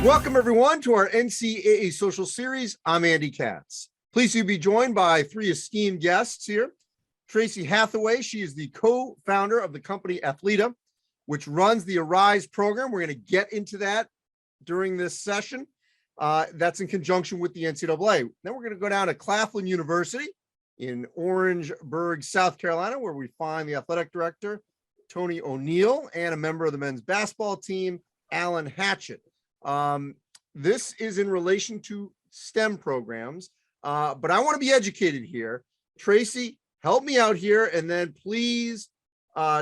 Welcome, everyone, to our NCAA social series. I'm Andy Katz. Pleased to be joined by three esteemed guests here. Tracey Hathaway, she is the co-founder of the company athLEDA, which runs the Arise program. We're going to get into that during this session. That's in conjunction with the NCAA. Then we're going to go down to Claflin University in Orangeburg, South Carolina, where we find the athletic director, Tony O'Neill, and a member of the men's basketball team, Allen Hatchett. This is in relation to STEM programs, but I want to be educated here. Tracey, help me out here, and then please,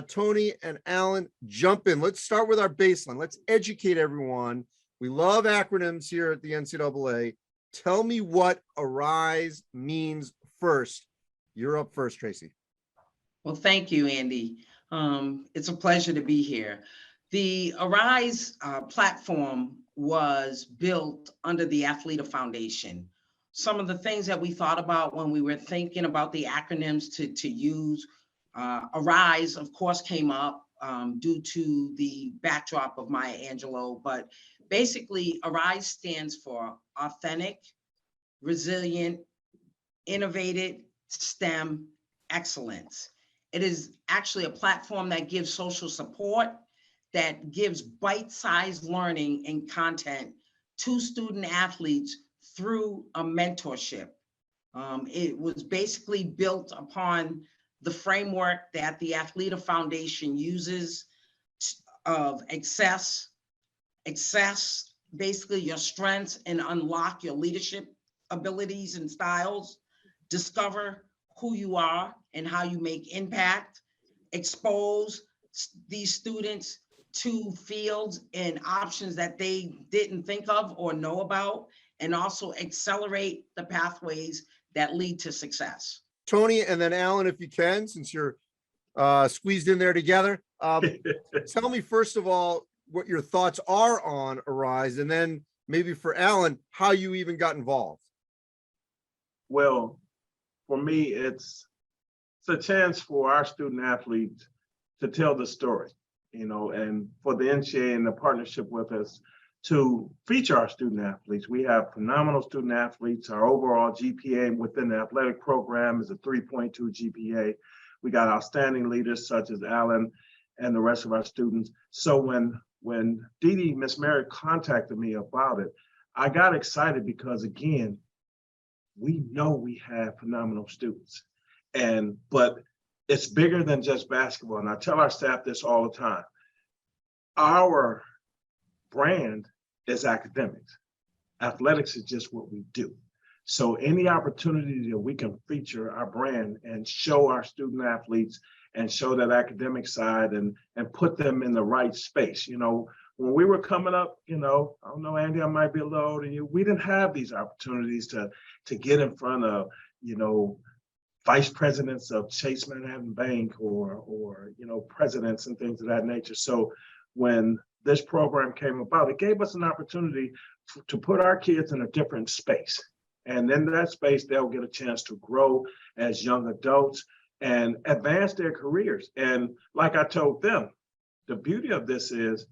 Tony and Allen, jump in. Let's start with our baseline. Let's educate everyone. We love acronyms here at the NCAA. Tell me what Arise means first. You're up first, Tracey. Well, thank you, Andy. It's a pleasure to be here. The Arise platform was built under the athLEDA Foundation. Some of the things that we thought about when we were thinking about the acronyms to use, Arise, of course, came up due to the backdrop of Maya Angelou, but basically Arise stands for authentic, resilient, innovative, STEM excellence. It is actually a platform that gives social support, that gives bite-sized learning and content to student athletes through a mentorship. It was basically built upon the framework that the athLEDA Foundation uses of access, basically your strengths, and unlock your leadership abilities and styles, discover who you are and how you make impact, expose these students to fields and options that they didn't think of or know about, and also accelerate the pathways that lead to success. Tony, and then Allen, if you can, since you're squeezed in there together, tell me first of all what your thoughts are on Arise, and then maybe for Allen, how you even got involved. Well, for me, it's a chance for our student athletes to tell the story, you know, and for the NCAA and the partnership with us to feature our student athletes. We have phenomenal student athletes. Our overall GPA within the athletic program is a 3.2 GPA. We got outstanding leaders such as Allen and the rest of our students. So when Dee Miss Mary contacted me about it, I got excited because, again, we know we have phenomenal students, but it's bigger than just basketball. And I tell our staff this all the time. Our brand is academics. Athletics is just what we do. So any opportunity that we can feature our brand and show our student athletes and show that academic side and put them in the right space. You know, when we were coming up, you know, I don't know, Andy, I might be a little older than you. We didn't have these opportunities to get in front of, you know, vice presidents of Chase Manhattan Bank or you know, presidents and things of that nature. So when this program came about, it gave us an opportunity to put our kids in a different space. And in that space, they'll get a chance to grow as young adults and advance their careers. And like I told them, the beauty of this is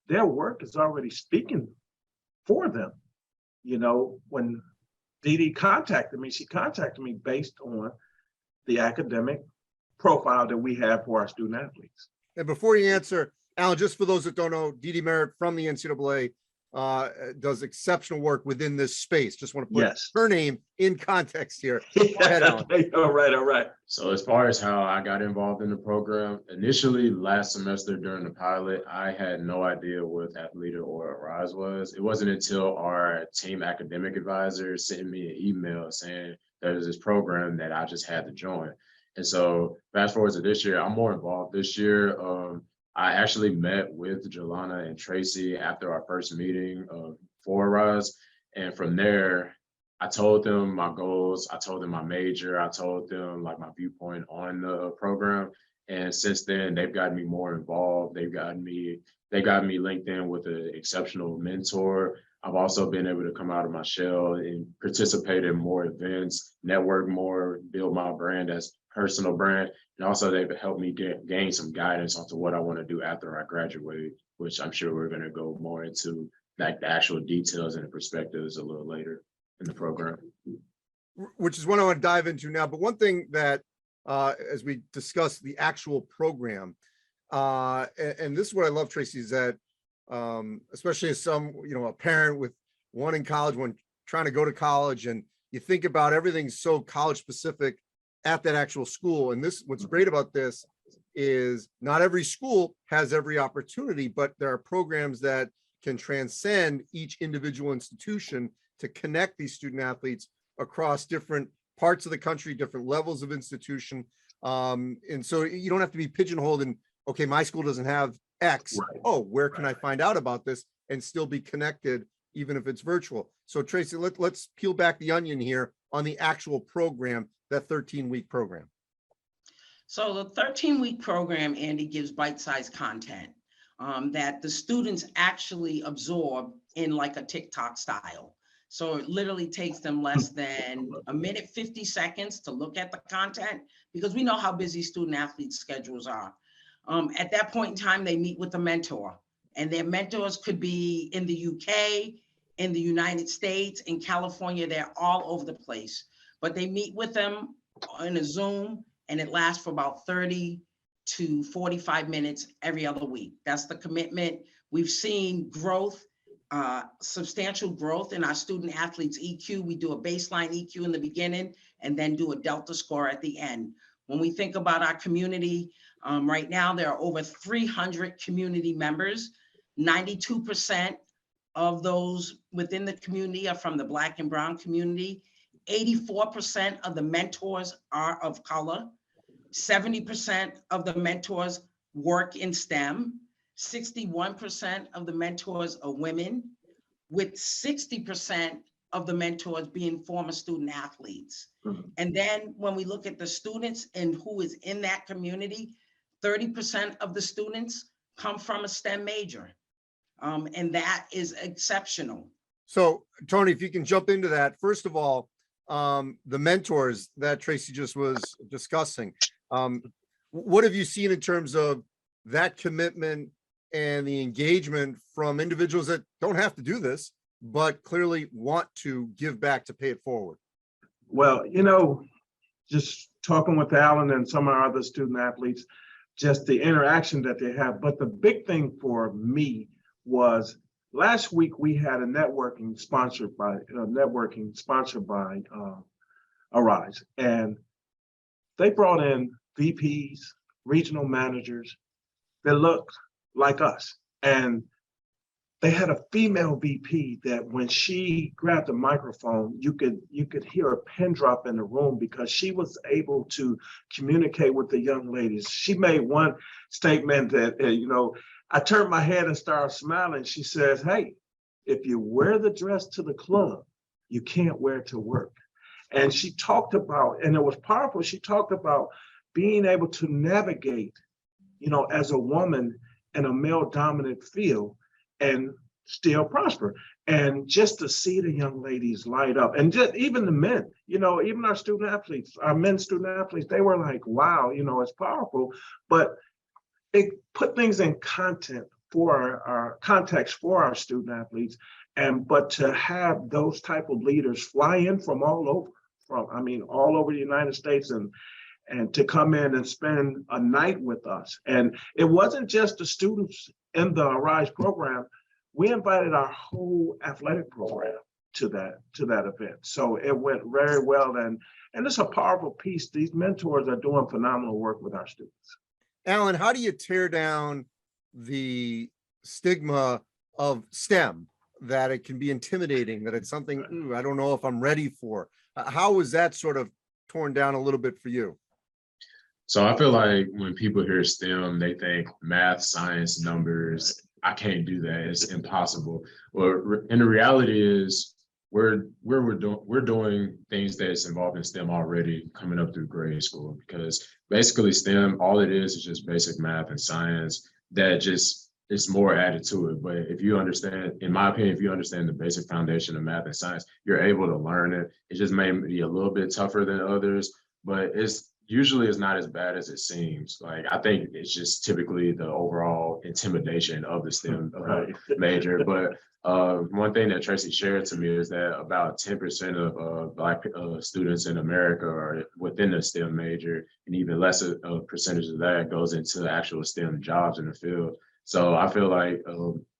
their work is already speaking for them. You know, when Dee contacted me, she contacted me based on the academic profile that we have for our student athletes. And before you answer, Allen, just for those that don't know, Dee Merritt from the NCAA does exceptional work within this space. Just want to put her name in context here. Go ahead, Allen. All right. So as far as how I got involved in the program, initially last semester during the pilot, I had no idea what athLEDA or Arise was. It wasn't until our team academic advisor sent me an email saying there's this program that I just had to join. And so fast forward to this year, I'm more involved this year. I actually met with Jelana and Tracey after our first meeting for Arise. And from there, I told them my goals, I told them my major, I told them like my viewpoint on the program. And since then, they've gotten me more involved. They got me linked in with an exceptional mentor. I've also been able to come out of my shell and participate in more events, network more, build my brand as personal brand. And also they've helped me gain some guidance onto what I want to do after I graduate, which I'm sure we're going to go more into like the actual details and the perspectives a little later in the program. Which is what I want to dive into now. But one thing that, as we discuss the actual program, and this is what I love, Tracey, is that especially as a parent with one in college, one trying to go to college, and you think about everything so college specific at that actual school. And what's great about this is not every school has every opportunity, but there are programs that can transcend each individual institution to connect these student athletes across different parts of the country, different levels of institution. And so you don't have to be pigeonholed in, okay, my school doesn't have X. Right. Oh, where can I find out about this and still be connected, even if it's virtual? So Tracey, let's peel back the onion here on the actual program, that 13-week program. So the 13-week program, Andy, gives bite-sized content that the students actually absorb in like a TikTok style. So it literally takes them less than a minute, 50 seconds to look at the content, because we know how busy student athletes' schedules are. At that point in time, they meet with a mentor, and their mentors could be in the UK, in the United States, in California. They're all over the place, but they meet with them in a Zoom, and it lasts for about 30 to 45 minutes every other week. That's the commitment. We've seen growth, substantial growth in our student athletes' EQ. We do a baseline EQ in the beginning and then do a Delta score at the end. When we think about our community, right now there are over 300 community members. 92% of those within the community are from the Black and Brown community. 84% of the mentors are of color. 70% of the mentors work in STEM. 61% of the mentors are women, with 60% of the mentors being former student athletes. Mhm. And then when we look at the students and who is in that community, 30% of the students come from a STEM major. And that is exceptional. So Tony, if you can jump into that, first of all, the mentors that Tracey just was discussing, what have you seen in terms of that commitment and the engagement from individuals that don't have to do this, but clearly want to give back to pay it forward? Well, just talking with Alan and some of our other student athletes, just the interaction that they have. But the big thing for me was last week we had a networking sponsored by Arise, and they brought in VPs, regional managers that looked like us, and they had a female VP that when she grabbed the microphone, you could hear a pin drop in the room because she was able to communicate with the young ladies. She made one statement that, I turned my head and started smiling. She says, "Hey, if you wear the dress to the club, you can't wear it to work." And she talked about, and it was powerful, she talked about being able to navigate, as a woman in a male dominant field and still prosper. And just to see the young ladies light up, and just even the men, even our student athletes, our men student athletes, they were like, wow, it's powerful. But it put things in content for our context for our student athletes. But to have those type of leaders fly in from all over the United States and to come in and spend a night with us. And it wasn't just the students in the Arise program. We invited our whole athletic program to that event. So it went very well. And it's a powerful piece. These mentors are doing phenomenal work with our students. Alan, how do you tear down the stigma of STEM, that it can be intimidating, that it's something, I don't know if I'm ready for? How was that sort of torn down a little bit for you? So I feel like when people hear STEM, they think math, science, numbers. I can't do that. It's impossible. Well, and the reality is we're doing things that's involved in STEM already coming up through grade school, because basically STEM, all it is just basic math and science that just, it's more added to it. But if you understand, in my opinion, if you understand the basic foundation of math and science, you're able to learn it. It just may be a little bit tougher than others, but usually it's not as bad as it seems. Like, I think it's just typically the overall intimidation of the STEM major. But one thing that Tracey shared to me is that about 10% of Black students in America are within the STEM major, and even less a percentage of that goes into actual STEM jobs in the field. So I feel like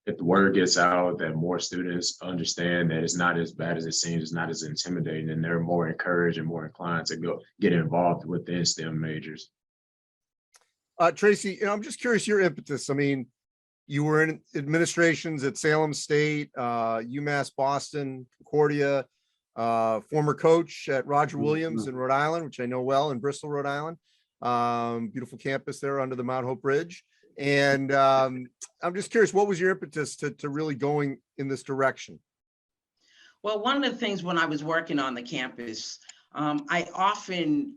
if the word gets out that more students understand that it's not as bad as it seems, it's not as intimidating, and they're more encouraged and more inclined to get involved within STEM majors. Tracey, I'm just curious your impetus. I mean, you were in administrations at Salem State, UMass Boston, Concordia, former coach at Roger Williams in Rhode Island, which I know well, in Bristol, Rhode Island. Beautiful campus there under the Mount Hope Bridge. And I'm just curious, what was your impetus to really going in this direction? Well, one of the things when I was working on the campus, I often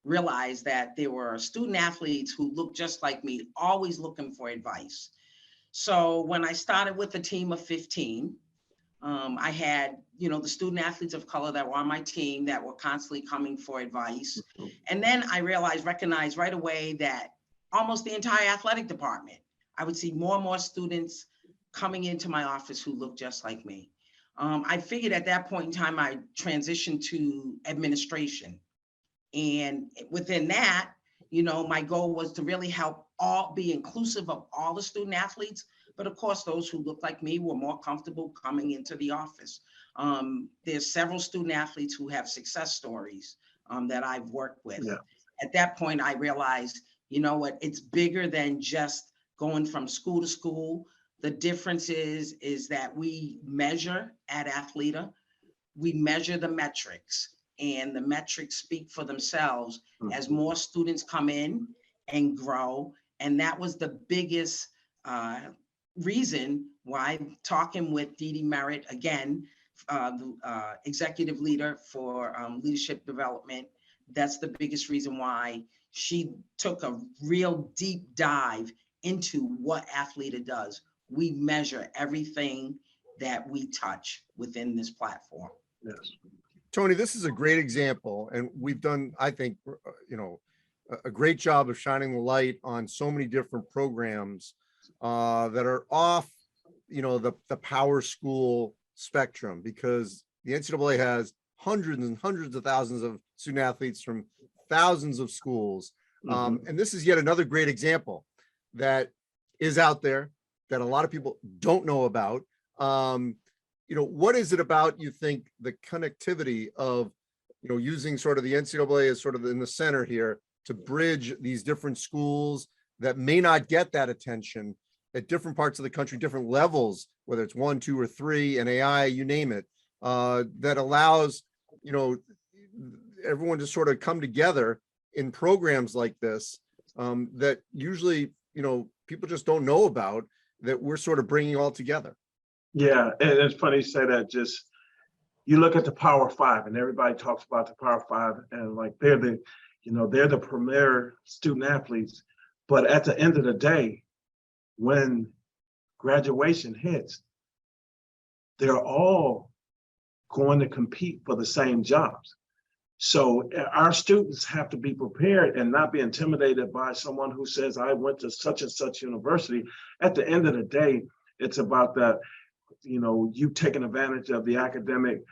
realized that there were student athletes who looked just like me, always looking for advice. So when I started with a team of 15, I had, the student athletes of color that were on my team that were constantly coming for advice. And then I recognized right away that almost the entire athletic department, I would see more and more students coming into my office who looked just like me. I figured at that point in time, I transitioned to administration. And within that, my goal was to really help be inclusive of all the student athletes. But of course, those who look like me were more comfortable coming into the office. There's several student athletes who have success stories that I've worked with. Yeah. At that point, I realized, it's bigger than just going from school to school. The difference is that we measure at athLEDA, we measure the metrics, and the metrics speak for themselves as more students come in and grow. And that was the biggest reason why, talking with Dee Dee Merritt, again, the executive leader for leadership development, that's the biggest reason why she took a real deep dive into what athLEDA does. We measure everything that we touch within this platform. Yes. Tony, this is a great example, and we've done, I think, a great job of shining the light on so many different programs that are off, the power school spectrum, because the NCAA has hundreds and hundreds of thousands of student athletes from thousands of schools. And this is yet another great example that is out there that a lot of people don't know about. What is it about, you think, the connectivity of, using sort of the NCAA as sort of in the center here to bridge these different schools that may not get that attention at different parts of the country, different levels, whether it's 1, 2, or 3, NAI, you name it, that allows, everyone to sort of come together in programs like this that usually, people just don't know about, that we're sort of bringing all together. Yeah, and it's funny you say that. Just, you look at the Power Five, and everybody talks about the Power Five, and like they're the premier student athletes. But at the end of the day, when graduation hits, they're all going to compete for the same jobs. So our students have to be prepared and not be intimidated by someone who says, I went to such and such university. At the end of the day, it's about that, you taking advantage of the academic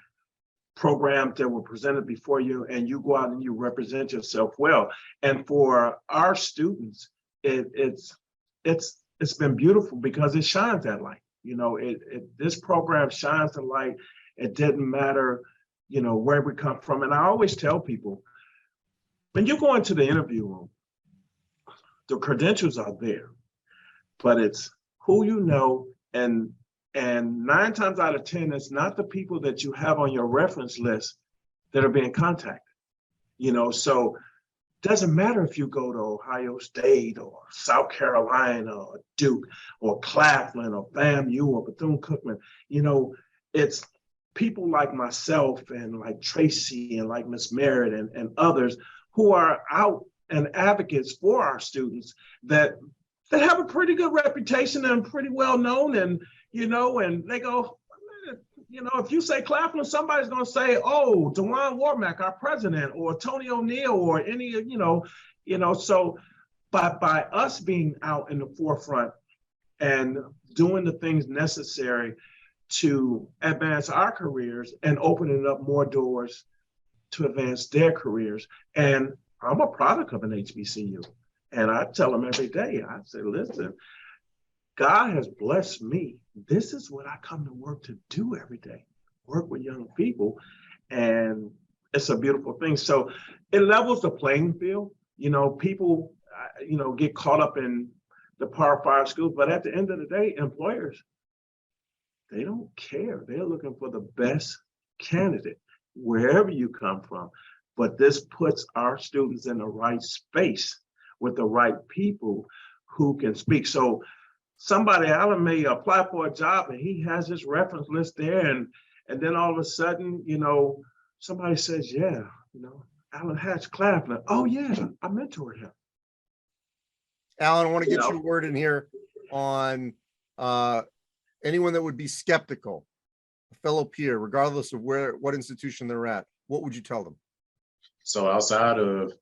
programs that were presented before you, and you go out and you represent yourself well. And for our students, it's been beautiful because it shines that light. This program shines the light. It didn't matter, where we come from. And I always tell people, when you go into the interview room, the credentials are there, but it's who you know, and 9 times out of 10, it's not the people that you have on your reference list that are being contacted. So it doesn't matter if you go to Ohio State or South Carolina or Duke or Claflin or FAMU or Bethune-Cookman. It's people like myself and like Tracey and like Ms. Merritt and others who are out and advocates for our students that have a pretty good reputation and pretty well known, and and they go, You know, if you say Claflin, somebody's going to say, oh, DeJuan Warmack, our president, or Tony O'Neill, or any, so by us being out in the forefront and doing the things necessary to advance our careers and opening up more doors to advance their careers. And I'm a product of an HBCU. And I tell them every day, I say, listen, God has blessed me. This is what I come to work to do every day, work with young people. And it's a beautiful thing. So it levels the playing field. People, get caught up in the Power 5 schools, but at the end of the day, employers, they don't care. They're looking for the best candidate, wherever you come from. But this puts our students in the right space with the right people who can speak. So somebody, Alan, may apply for a job and he has his reference list there. And then all of a sudden, somebody says, yeah, Allen Hatch, Claflin. Oh yeah, I mentored him. Alan, I want to get your word in here on anyone that would be skeptical, a fellow peer, regardless of what institution they're at. What would you tell them? So outside of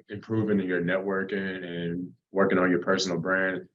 improving your networking and working on your personal brand,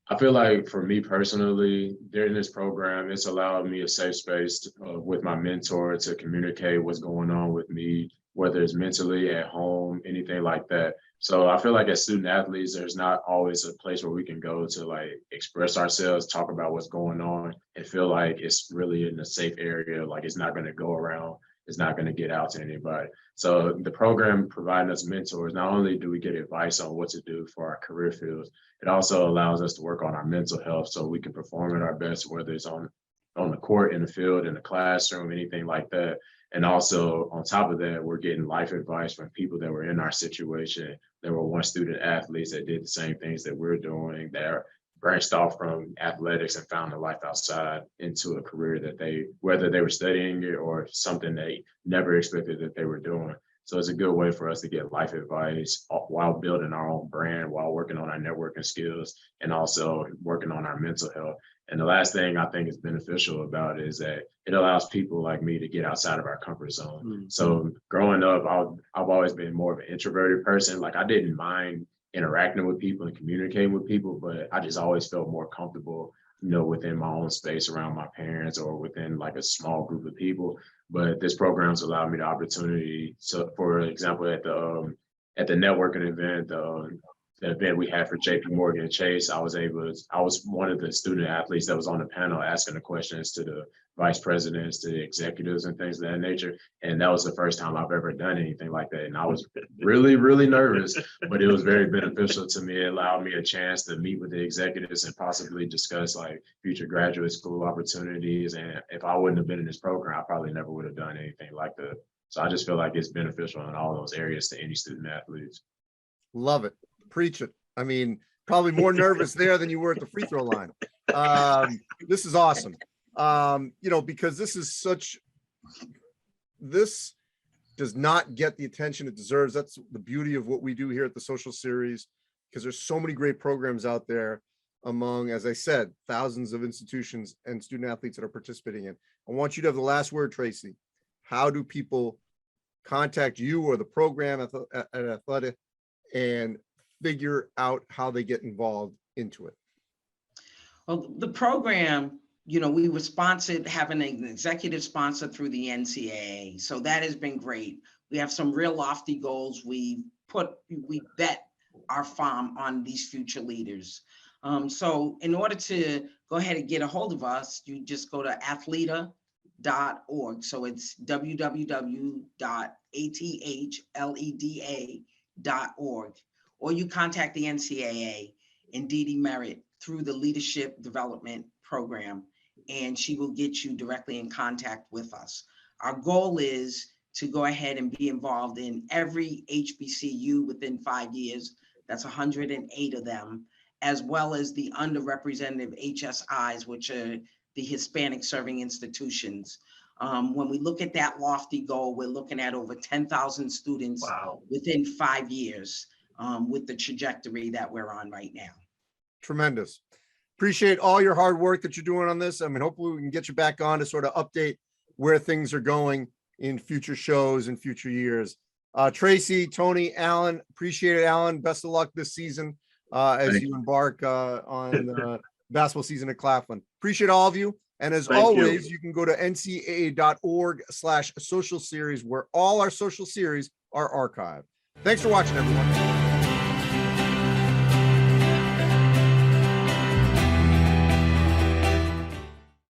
I feel like for me personally, during this program, it's allowed me a safe space with my mentor to communicate what's going on with me, whether it's mentally, at home, anything like that. So I feel like as student athletes, there's not always a place where we can go to like express ourselves, talk about what's going on, and feel like it's really in a safe area, like it's not going to go around, it's not going to get out to anybody. So the program providing us mentors, not only do we get advice on what to do for our career fields, it also allows us to work on our mental health so we can perform at our best, whether it's on the court, in the field, in the classroom, anything like that. And also on top of that, we're getting life advice from people that were in our situation. There were once student athletes that did the same things that we're doing, that are branched off from athletics and found a life outside into a career that whether they were studying it or something they never expected that they were doing. So it's a good way for us to get life advice while building our own brand, while working on our networking skills, and also working on our mental health. And the last thing I think is beneficial about it is that it allows people like me to get outside of our comfort zone. Mm-hmm. So growing up, I've always been more of an introverted person. Like I didn't mind interacting with people and communicating with people, but I just always felt more comfortable, within my own space around my parents or within like a small group of people. But this program's allowed me the opportunity to, for example, at the networking event, the event we had for JP Morgan Chase, I was one of the student athletes that was on the panel asking the questions to the vice presidents, to the executives and things of that nature. And that was the first time I've ever done anything like that. And I was really, really nervous, but it was very beneficial to me. It allowed me a chance to meet with the executives and possibly discuss like future graduate school opportunities. And if I wouldn't have been in this program, I probably never would have done anything like that. So I just feel like it's beneficial in all those areas to any student athletes. Love it. Preach it. I mean, probably more nervous there than you were at the free throw line. This is awesome. Because this does not get the attention it deserves. That's the beauty of what we do here at the Social Series, because there's so many great programs out there among, as I said, thousands of institutions and student athletes that are participating in. I want you to have the last word, Tracey. How do people contact you or the program at athLEDA and figure out how they get involved into it? Well, the program, we were sponsored, having an executive sponsor through the NCAA. So that has been great. We have some real lofty goals. We bet our farm on these future leaders. So in order to go ahead and get a hold of us, you just go to athLEDA.org. So it's www.athLEDA.org. Or you contact the NCAA and Dee Dee Merritt through the Leadership Development Program, and she will get you directly in contact with us. Our goal is to go ahead and be involved in every HBCU within 5 years. That's 108 of them, as well as the underrepresented HSIs, which are the Hispanic serving institutions. When we look at that lofty goal, we're looking at over 10,000 students within 5 years with the trajectory that we're on right now. Tremendous. Appreciate all your hard work that you're doing on this. I mean, hopefully we can get you back on to sort of update where things are going in future shows and future years. Tracey, Tony, Allen, appreciate it, Allen. Best of luck this season as you embark on the basketball season at Claflin. Appreciate all of you. And as always, you can go to ncaa.org/social series, where all our social series are archived. Thanks for watching, everyone.